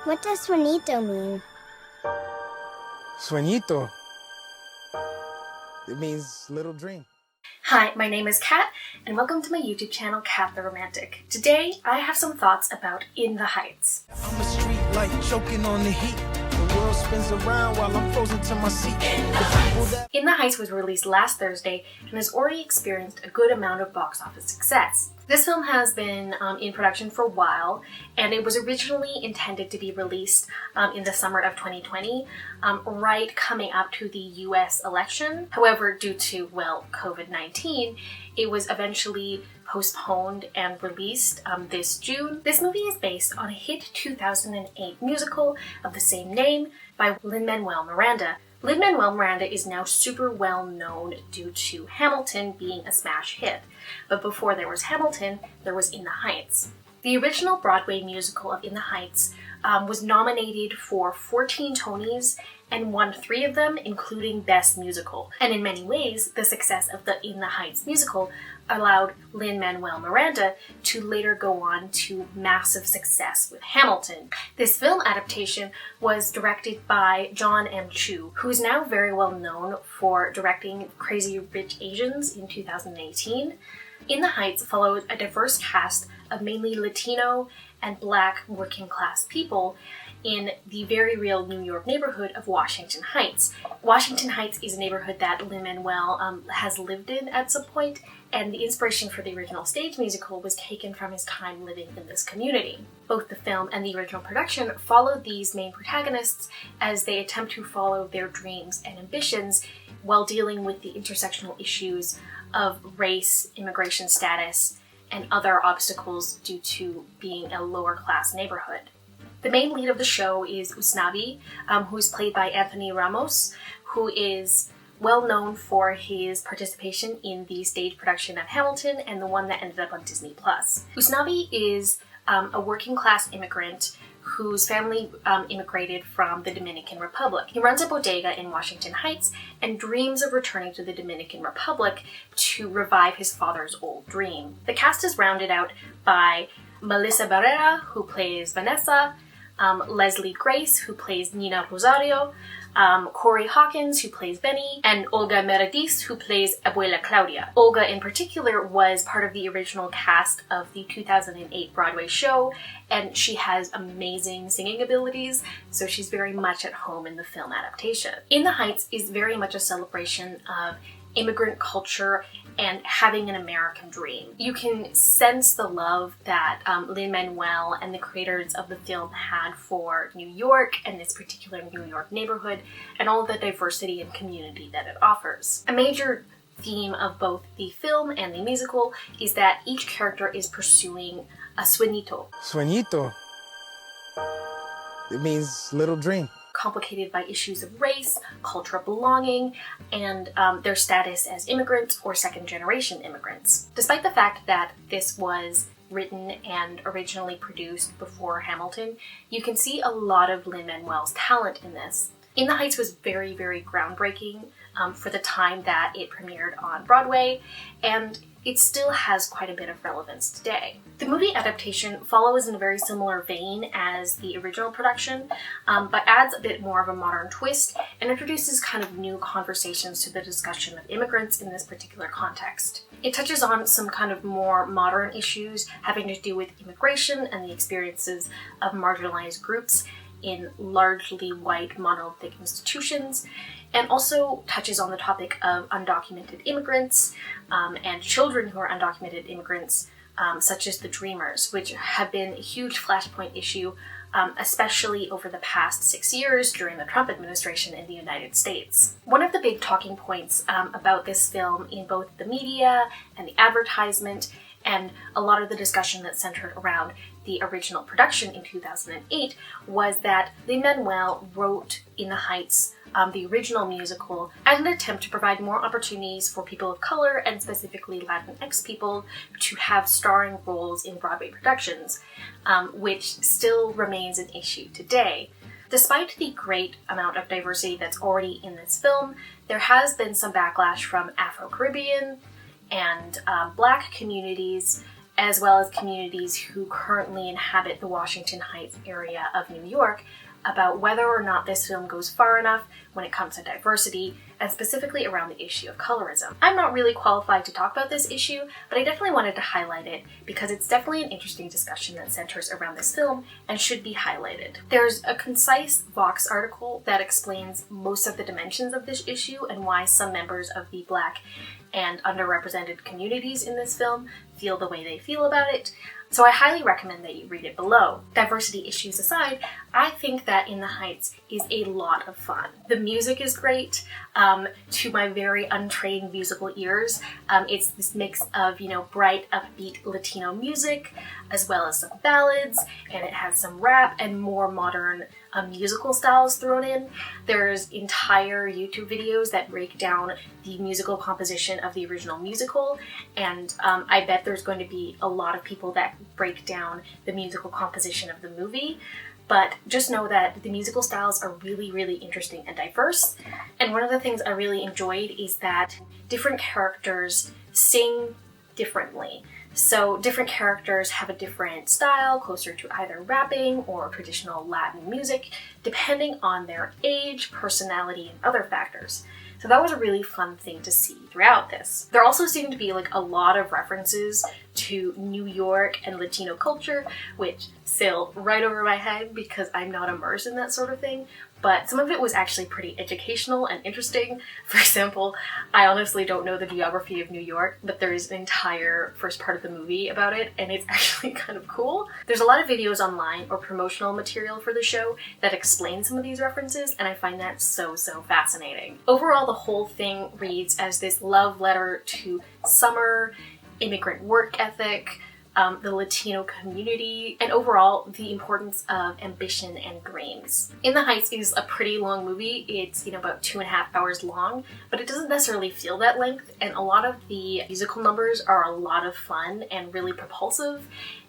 What does sueñito mean? Sueñito. It means little dream. Hi, my name is Kat, and welcome to my YouTube channel, Kat the Romantic. Today, I have some thoughts about In the Heights. I'm a street light choking on the heat. The world spins around while I'm frozen to my seat. In the Heights was released last Thursday and has already experienced a good amount of box office success. This film has been in production for a while, and it was originally intended to be released in the summer of 2020, right coming up to the US election. However, due to, well, COVID-19, it was eventually postponed and released this June. This movie is based on a hit 2008 musical of the same name by Lin Manual Miranda. Lin Manual Miranda is now super well known due to Hamilton being a smash hit, but before there was Hamilton, there was In the Heights. The original Broadway musical of In the Heights was nominated for 14 Tonys and won 3 of them, including Best Musical. And in many ways, the success of the In the Heights musical allowed Lin Manual Miranda to later go on to massive success with Hamilton. This film adaptation was directed by Jon M, who is now very well known for directing Crazy Rich Asians in 2018. In the Heights followed a diverse cast of mainly Latino and Black working class people in the very real New York neighborhood of Washington Heights. Washington Heights is a neighborhood that Lin-Manuel has lived in at some point, and the inspiration for the original stage musical was taken from his time living in this community. Both the film and the original production follow these main protagonists as they attempt to follow their dreams and ambitions while dealing with the intersectional issues of race, immigration status, and other obstacles due to being a lower class neighborhood. The main lead of the show is Usnavi, who is played by Anthony Ramos, who is well known for his participation in the stage production of Hamilton and the one that ended up on Disney+. Usnavi is a working class immigrant whose family immigrated from the Dominican Republic. He runs a bodega in Washington Heights and dreams of returning to the Dominican Republic to revive his father's old dream. The cast is rounded out by Melissa Barrera, who plays Vanessa, Leslie Grace, who plays Nina Rosario, Corey Hawkins, who plays Benny, and Olga Meredith, who plays Abuela Claudia. Olga, in particular, was part of the original cast of the 2008 Broadway show, and she has amazing singing abilities, so she's very much at home in the film adaptation. In the Heights is very much a celebration of immigrant culture and having an American dream. You can sense the love that Lin-Manuel and the creators of the film had for New York and this particular New York neighborhood and all the diversity and community that it offers. A major theme of both the film and the musical is that each character is pursuing a sueñito. Sueñito. It means little dream. Complicated by issues of race, cultural belonging, and their status as immigrants or second-generation immigrants. Despite the fact that this was written and originally produced before Hamilton, you can see a lot of Lin-Manuel's talent in this. In the Heights was very, very groundbreaking for the time that it premiered on Broadway, and it still has quite a bit of relevance today. The movie adaptation follows in a very similar vein as the original production, but adds a bit more of a modern twist and introduces kind of new conversations to the discussion of immigrants in this particular context. It touches on some kind of more modern issues having to do with immigration and the experiences of marginalized groups in largely white monolithic institutions, and also touches on the topic of undocumented immigrants and children who are undocumented immigrants, such as the Dreamers, which have been a huge flashpoint issue, especially over the past 6 years during the Trump administration in the United States. One of the big talking points about this film in both the media and the advertisement and a lot of the discussion that centered around the original production in 2008 was that Lin-Manuel wrote In the Heights, the original musical, as an attempt to provide more opportunities for people of color and specifically Latinx people to have starring roles in Broadway productions, which still remains an issue today. Despite the great amount of diversity that's already in this film, there has been some backlash from Afro-Caribbean and Black communities as well as communities who currently inhabit the Washington Heights area of New York, about whether or not this film goes far enough when it comes to diversity, and specifically around the issue of colorism. I'm not really qualified to talk about this issue, but I definitely wanted to highlight it because it's definitely an interesting discussion that centers around this film and should be highlighted. There's a concise Vox article that explains most of the dimensions of this issue and why some members of the Black and underrepresented communities in this film feel the way they feel about it. So I highly recommend that you read it below. Diversity issues aside, I think that In the Heights is a lot of fun. The music is great. To my very untrained musical ears, it's this mix of, bright, upbeat Latino music, as well as some ballads, and it has some rap and more modern musical styles thrown in. There's entire YouTube videos that break down the musical composition of the original musical, and I bet there's going to be a lot of people that break down the musical composition of the movie. But just know that the musical styles are really, really interesting and diverse. And one of the things I really enjoyed is that different characters sing differently. So different characters have a different style, closer to either rapping or traditional Latin music, depending on their age, personality, and other factors. So that was a really fun thing to see throughout this. There also seemed to be a lot of references to New York and Latino culture, which sailed right over my head because I'm not immersed in that sort of thing. But some of it was actually pretty educational and interesting. For example, I honestly don't know the geography of New York, but there is an entire first part of the movie about it, and it's actually kind of cool. There's a lot of videos online or promotional material for the show that explain some of these references, and I find that so fascinating. Overall, the whole thing reads as this love letter to summer, immigrant work ethic, the Latino community, and overall the importance of ambition and dreams. In the Heights is a pretty long movie. It's about 2.5 hours long, but it doesn't necessarily feel that length, and a lot of the musical numbers are a lot of fun and really propulsive,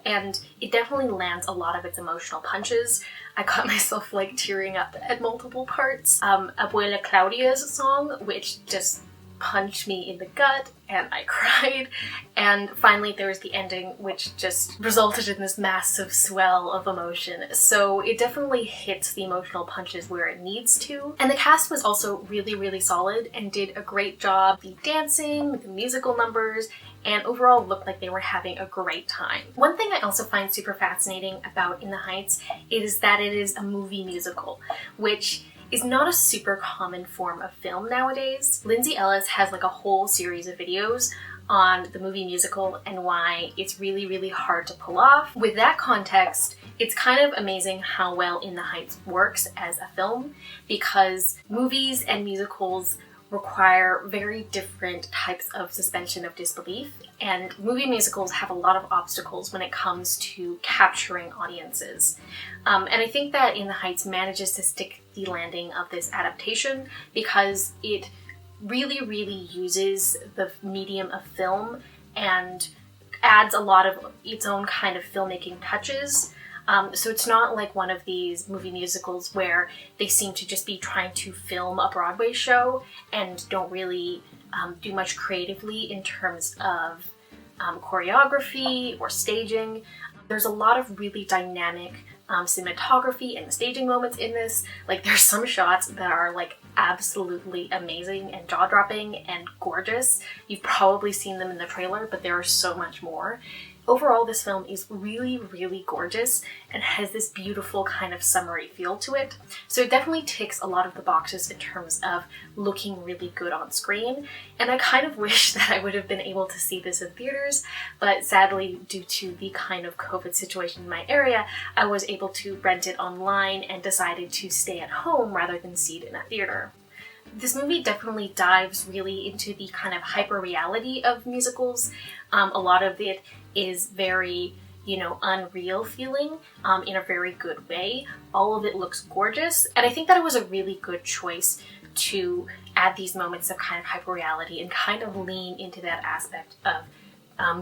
and it definitely lands a lot of its emotional punches. I caught myself tearing up at multiple parts. Abuela Claudia's song, which just punched me in the gut, and I cried. And finally there was the ending, which just resulted in this massive swell of emotion. So it definitely hits the emotional punches where it needs to. And the cast was also really solid and did a great job. The dancing, the musical numbers, and overall looked like they were having a great time. One thing I also find super fascinating about In the Heights is that it is a movie musical, which is not a super common form of film nowadays. Lindsay Ellis has a whole series of videos on the movie musical and why it's really hard to pull off. With that context, it's kind of amazing how well In the Heights works as a film, because movies and musicals require very different types of suspension of disbelief, and movie musicals have a lot of obstacles when it comes to capturing audiences. And I think that In the Heights manages to stick the landing of this adaptation because it really uses the medium of film and adds a lot of its own kind of filmmaking touches. So it's not like one of these movie musicals where they seem to just be trying to film a Broadway show and don't really do much creatively in terms of choreography or staging. There's a lot of really dynamic cinematography and staging moments in this. There's some shots that are absolutely amazing and jaw-dropping and gorgeous. You've probably seen them in the trailer, but there are so much more. Overall, this film is really gorgeous and has this beautiful kind of summery feel to it. So it definitely ticks a lot of the boxes in terms of looking really good on screen. And I kind of wish that I would have been able to see this in theaters, but sadly, due to the kind of COVID situation in my area, I was able to rent it online and decided to stay at home rather than see it in a theater. This movie definitely dives really into the kind of hyper-reality of musicals. A lot of it is very, unreal feeling in a very good way. All of it looks gorgeous, and I think that it was a really good choice to add these moments of kind of hyper-reality and kind of lean into that aspect of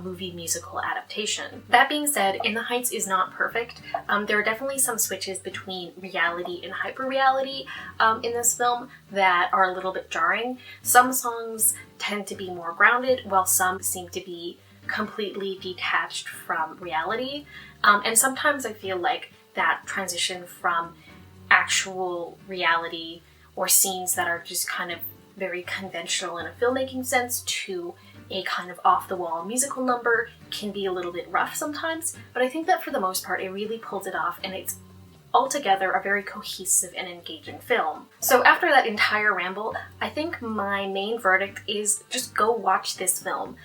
movie musical adaptation. That being said, In the Heights is not perfect. There are definitely some switches between reality and hyper-reality in this film that are a little bit jarring. Some songs tend to be more grounded, while some seem to be completely detached from reality. And sometimes I feel like that transition from actual reality or scenes that are just kind of very conventional in a filmmaking sense to a kind of off-the-wall musical number can be a little bit rough sometimes, but I think that for the most part it really pulls it off, and it's altogether a very cohesive and engaging film. So after that entire ramble, I think my main verdict is just go watch this film.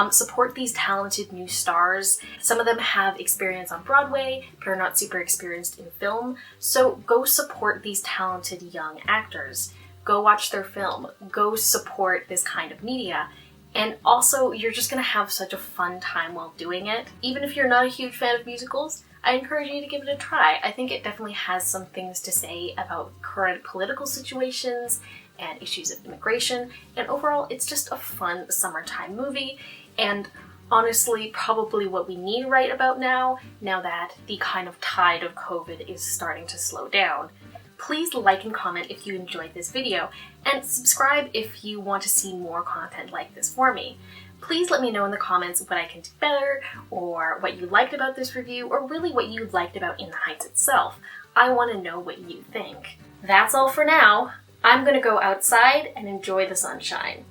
Support these talented new stars. Some of them have experience on Broadway, but are not super experienced in film, so go support these talented young actors. Go watch their film. Go support this kind of media. And also, you're just gonna have such a fun time while doing it. Even if you're not a huge fan of musicals, I encourage you to give it a try. I think it definitely has some things to say about current political situations and issues of immigration, and overall it's just a fun summertime movie, and honestly probably what we need right about now that the kind of tide of COVID is starting to slow down. Please like and comment if you enjoyed this video, and subscribe if you want to see more content like this for me. Please let me know in the comments what I can do better, or what you liked about this review, or really what you liked about In the Heights itself. I want to know what you think. That's all for now. I'm gonna go outside and enjoy the sunshine.